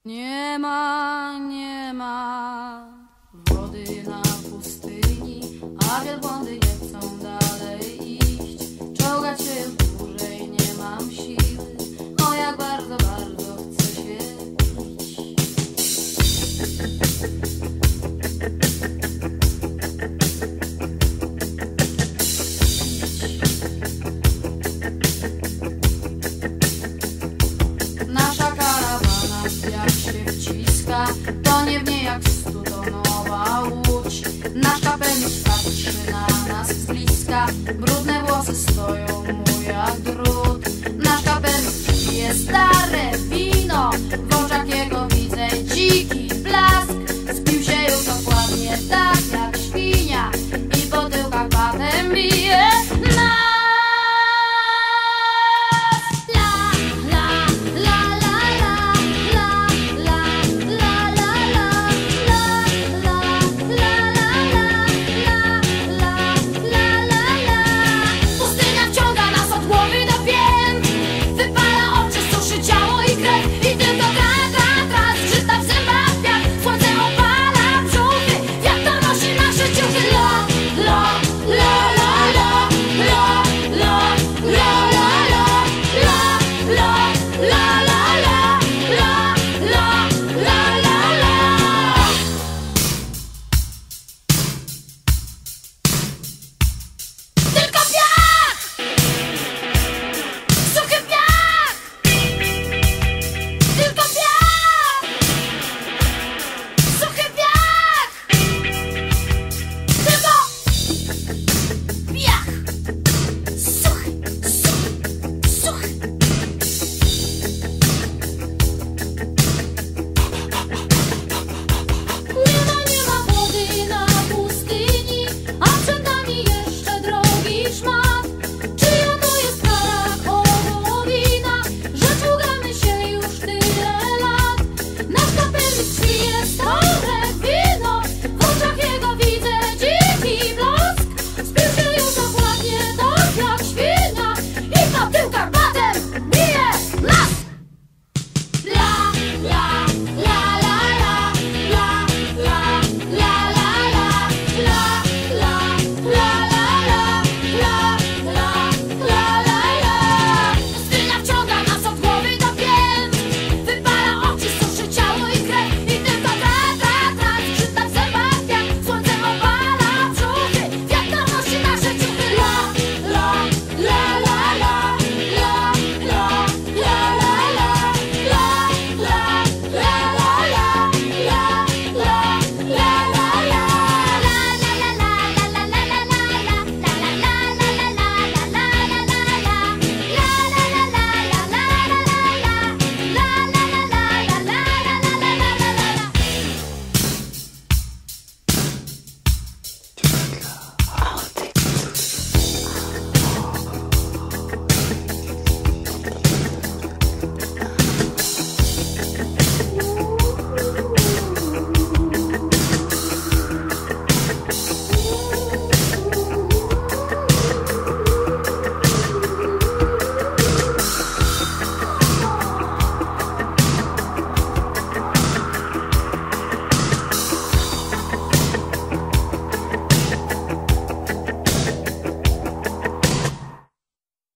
Nie ma wody na pustyni, a wielbłądy nie chcą dalej iść. Czołgać się dłużej nie mam siły, o jak bardzo, bardzo chcę się pić. Nasza karawana jak się wciska, to nie w niej jak stutonowa łódź. Nasz kapelusz patrzy na nas z bliska, brudne włosy stoją